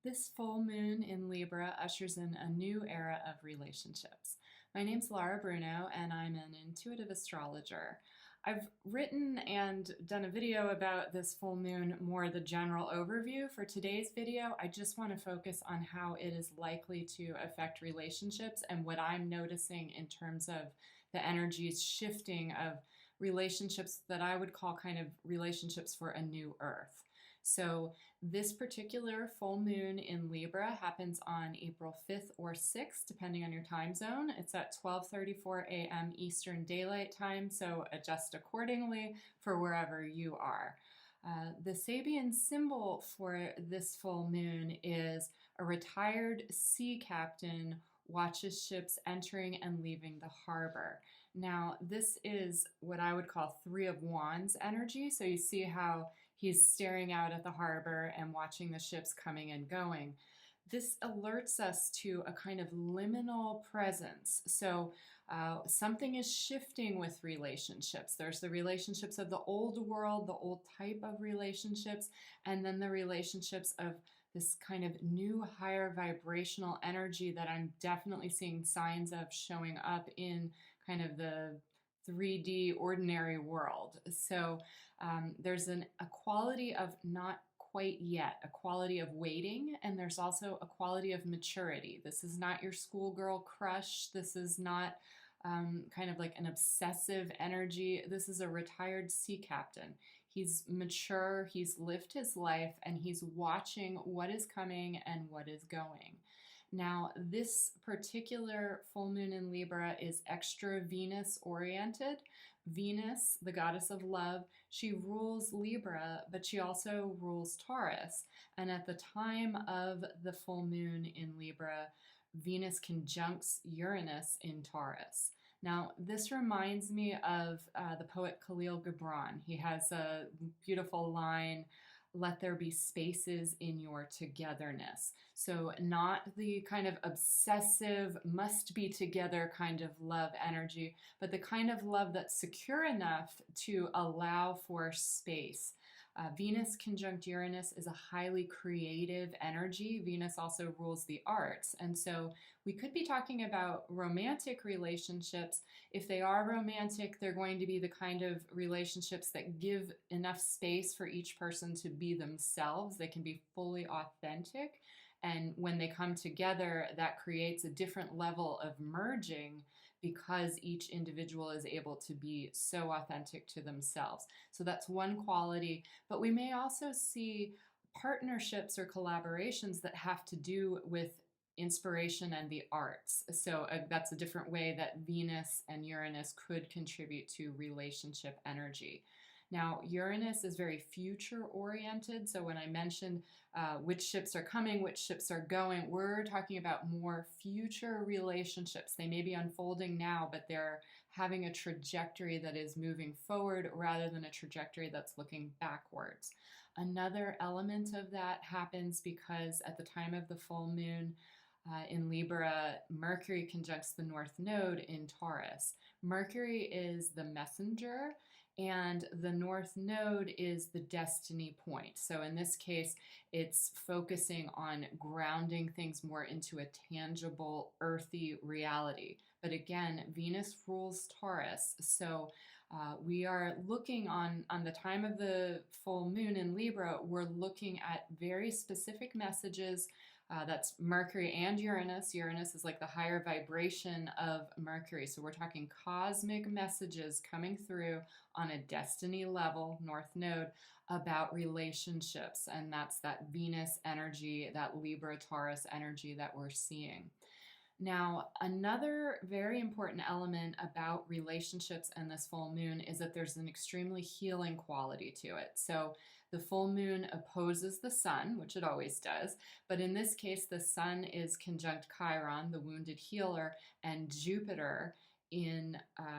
This full moon in Libra ushers in a new era of relationships. My name's Laura Bruno, and I'm an intuitive astrologer. I've written and done a video about this full moon, more the general overview. For today's video, I just want to focus on how it is likely to affect relationships and what I'm noticing in terms of the energies shifting of relationships that I would call kind of relationships for a new earth. So this particular full moon in Libra happens on April 5th or 6th, depending on your time zone. It's at 12:34 a.m. Eastern Daylight Time, so adjust accordingly for wherever you are. The Sabian symbol for this full moon is a retired sea captain watches ships entering and leaving the harbor. Now, this is what I would call Three of Wands energy. So you see how he's staring out at the harbor and watching the ships coming and going. This alerts us to a kind of liminal presence. So something is shifting with relationships. There's the relationships of the old world, the old type of relationships, and then the relationships of this kind of new higher vibrational energy that I'm definitely seeing signs of showing up in kind of the 3D ordinary world. So there's a quality of not quite yet, a quality of waiting, and there's also a quality of maturity. This is not your schoolgirl crush. This is not kind of like an obsessive energy. This is a retired sea captain. He's mature, he's lived his life, and he's watching what is coming and what is going. Now, this particular full moon in Libra is extra Venus oriented. Venus, the goddess of love, she rules Libra, but she also rules Taurus. And at the time of the full moon in Libra, Venus conjuncts Uranus in Taurus. Now, this reminds me of the poet Khalil Gibran. He has a beautiful line, "Let there be spaces in your togetherness." So not the kind of obsessive, must be together kind of love energy, but the kind of love that's secure enough to allow for space. Venus conjunct Uranus is a highly creative energy. Venus also rules the arts. And so we could be talking about romantic relationships. If they are romantic, they're going to be the kind of relationships that give enough space for each person to be themselves. They can be fully authentic. And when they come together, that creates a different level of merging because each individual is able to be so authentic to themselves. So that's one quality. But we may also see partnerships or collaborations that have to do with inspiration and the arts. So that's a different way that Venus and Uranus could contribute to relationship energy. Now, Uranus is very future oriented. So when I mentioned which ships are coming, which ships are going, we're talking about more future relationships. They may be unfolding now, but they're having a trajectory that is moving forward rather than a trajectory that's looking backwards. Another element of that happens because at the time of the full moon, in Libra, Mercury conjuncts the North Node in Taurus. Mercury is the messenger, and the North Node is the destiny point. So in this case, it's focusing on grounding things more into a tangible, earthy reality. But again, Venus rules Taurus. So we are looking on the time of the full moon in Libra, we're looking at very specific messages. That's Mercury and Uranus. Uranus is like the higher vibration of Mercury. So we're talking cosmic messages coming through on a destiny level, North Node, about relationships. And that's that Venus energy, that Libra Taurus energy that we're seeing. Now, another very important element about relationships and this full moon is that there's an extremely healing quality to it. So the full moon opposes the sun, which it always does, but in this case, the sun is conjunct Chiron, the wounded healer, and Jupiter in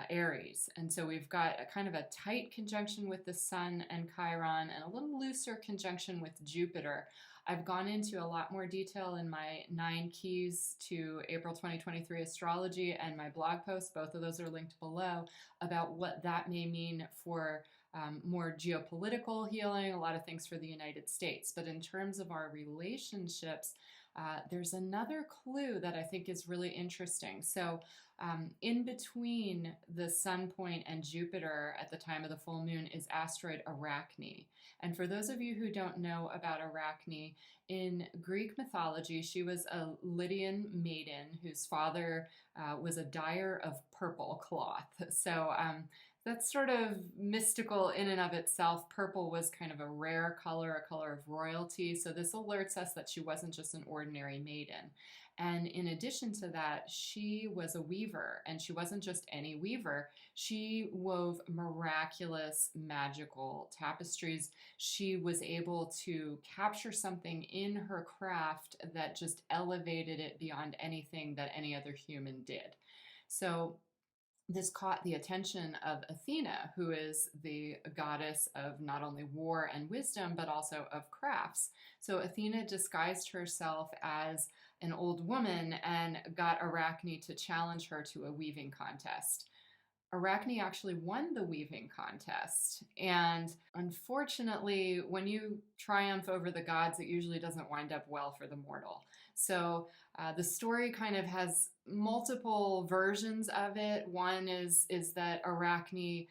Aries. And so we've got a kind of a tight conjunction with the sun and Chiron and a little looser conjunction with Jupiter. I've gone into a lot more detail in my 9 keys to April 2023 astrology and my blog post. Both of those are linked below about what that may mean for more geopolitical healing, a lot of things for the United States. But in terms of our relationships, there's another clue that I think is really interesting. So in between the sun point and Jupiter at the time of the full moon is asteroid Arachne. And for those of you who don't know about Arachne, in Greek mythology, she was a Lydian maiden whose father was a dyer of purple cloth. So that's sort of mystical in and of itself. Purple was kind of a rare color, a color of royalty. So this alerts us that she wasn't just an ordinary maiden. And in addition to that, she was a weaver, and she wasn't just any weaver. She wove miraculous, magical tapestries. She was able to capture something in her craft that just elevated it beyond anything that any other human did. So this caught the attention of Athena, who is the goddess of not only war and wisdom, but also of crafts. So Athena disguised herself as an old woman and got Arachne to challenge her to a weaving contest. Arachne actually won the weaving contest. And unfortunately, when you triumph over the gods, it usually doesn't wind up well for the mortal. So the story kind of has multiple versions of it. One is that Arachne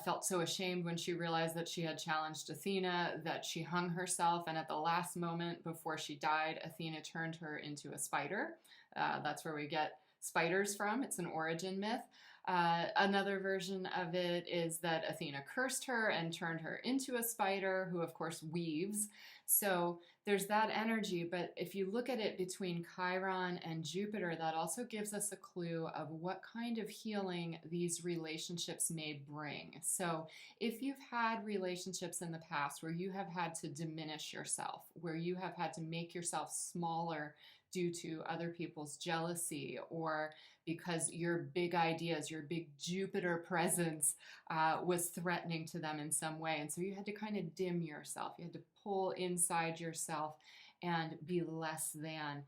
felt so ashamed when she realized that she had challenged Athena that she hung herself, and at the last moment before she died, Athena turned her into a spider. That's where we get spiders from. It's an origin myth. Another version of it is that Athena cursed her and turned her into a spider, who of course weaves. So there's that energy, but if you look at it between Chiron and Jupiter, that also gives us a clue of what kind of healing these relationships may bring. So if you've had relationships in the past where you have had to diminish yourself, where you have had to make yourself smaller due to other people's jealousy, or because your big ideas, your big Jupiter presence was threatening to them in some way. And so you had to kind of dim yourself. You had to pull inside yourself and be less than.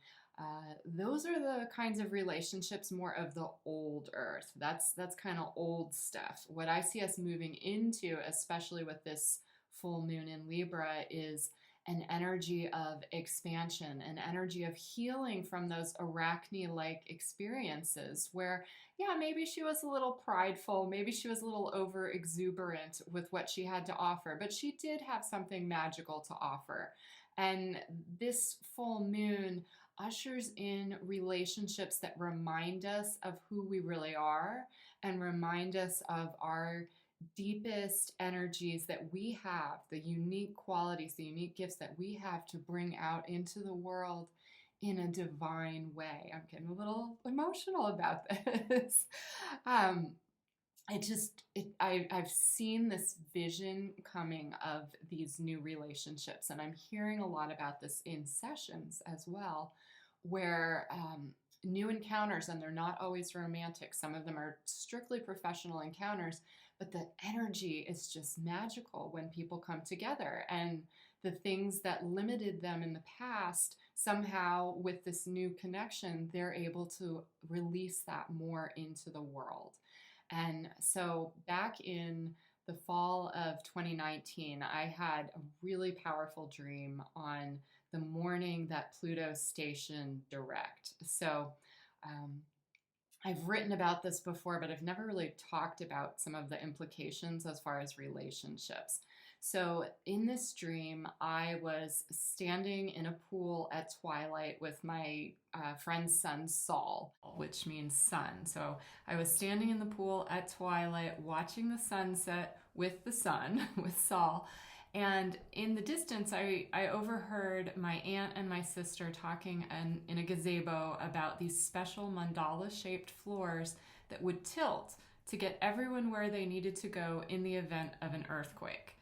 Those are the kinds of relationships more of the old earth. That's kind of old stuff. What I see us moving into, especially with this full moon in Libra, is an energy of expansion, an energy of healing from those Arachne-like experiences where, yeah, maybe she was a little prideful, maybe she was a little over exuberant with what she had to offer, but she did have something magical to offer. And this full moon ushers in relationships that remind us of who we really are and remind us of our deepest energies that we have, the unique qualities, the unique gifts that we have to bring out into the world in a divine way. I'm getting a little emotional about this. I've seen this vision coming of these new relationships, and I'm hearing a lot about this in sessions as well, where new encounters, and they're not always romantic. Some of them are strictly professional encounters, but the energy is just magical when people come together. And the things that limited them in the past, somehow with this new connection, they're able to release that more into the world. And so back in the fall of 2019, I had a really powerful dream on the morning that Pluto stationed direct. So I've written about this before, but I've never really talked about some of the implications as far as relationships. So in this dream, I was standing in a pool at twilight with my friend's son, Sol, which means sun. So I was standing in the pool at twilight, watching the sunset with the sun, with Sol. And in the distance, I overheard my aunt and my sister talking in a gazebo about these special mandala-shaped floors that would tilt to get everyone where they needed to go in the event of an earthquake.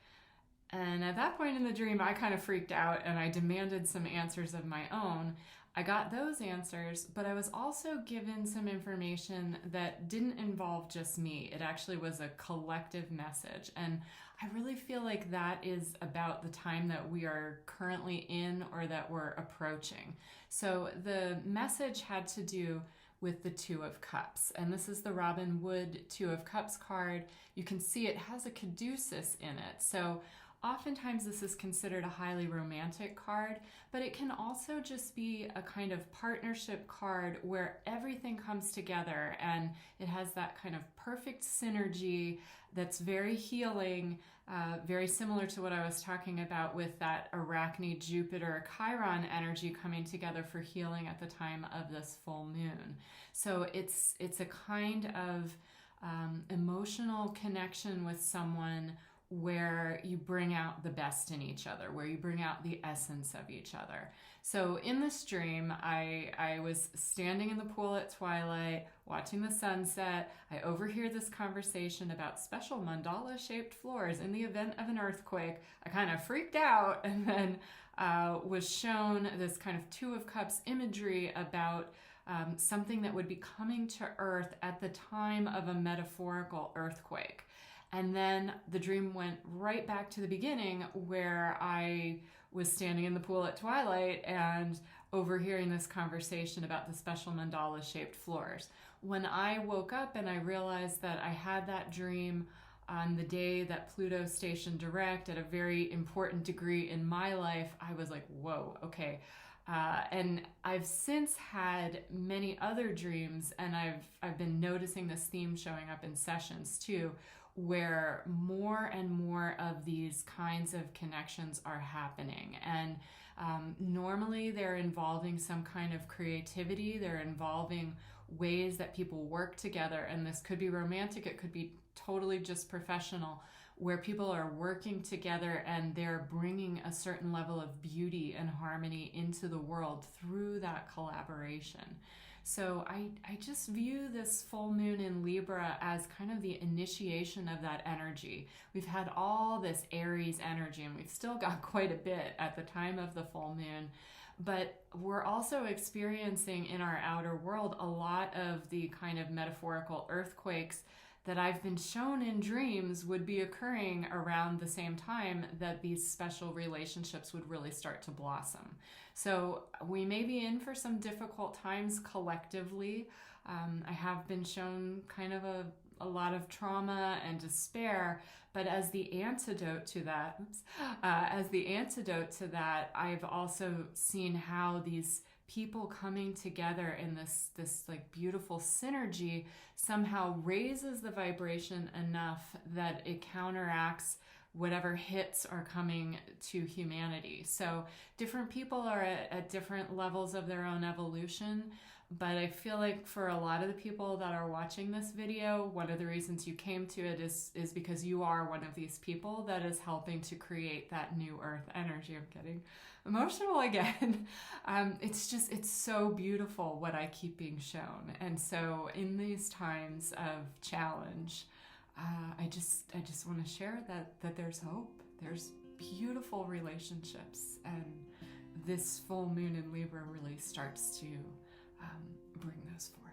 And at that point in the dream, I kind of freaked out and I demanded some answers of my own. I got those answers, but I was also given some information that didn't involve just me. It actually was a collective message. And I really feel like that is about the time that we are currently in or that we're approaching. So the message had to do with the Two of Cups. And this is the Robin Wood Two of Cups card. You can see it has a caduceus in it. So oftentimes this is considered a highly romantic card, but it can also just be a kind of partnership card where everything comes together and it has that kind of perfect synergy that's very healing, very similar to what I was talking about with that Arachne, Jupiter, Chiron energy coming together for healing at the time of this full moon. So it's a kind of emotional connection with someone where you bring out the best in each other, where you bring out the essence of each other. So in this dream, I was standing in the pool at twilight, watching the sunset. I overhear this conversation about special mandala-shaped floors in the event of an earthquake. I kind of freaked out, and then was shown this kind of Two of Cups imagery about something that would be coming to Earth at the time of a metaphorical earthquake. And then the dream went right back to the beginning where I was standing in the pool at twilight and overhearing this conversation about the special mandala-shaped floors. When I woke up and I realized that I had that dream on the day that Pluto stationed direct at a very important degree in my life, I was like, whoa, okay. And I've since had many other dreams, and I've been noticing this theme showing up in sessions too, where more and more of these kinds of connections are happening. And normally they're involving some kind of creativity, they're involving ways that people work together, and this could be romantic, it could be totally just professional, where people are working together and they're bringing a certain level of beauty and harmony into the world through that collaboration. So I just view this full moon in Libra as kind of the initiation of that energy. We've had all this Aries energy, and we've still got quite a bit at the time of the full moon, but we're also experiencing in our outer world a lot of the kind of metaphorical earthquakes that I've been shown in dreams would be occurring around the same time that these special relationships would really start to blossom. So we may be in for some difficult times collectively. I have been shown kind of a lot of trauma and despair, but as the antidote to that, I've also seen how these people coming together in this like beautiful synergy somehow raises the vibration enough that it counteracts whatever hits are coming to humanity. So different people are at different levels of their own evolution, but I feel like for a lot of the people that are watching this video, one of the reasons you came to it is because you are one of these people that is helping to create that new earth energy. I'm getting emotional again. It's so beautiful what I keep being shown. And so in these times of challenge, I just want to share that there's hope. There's beautiful relationships, and this full moon in Libra really starts to bring those forth.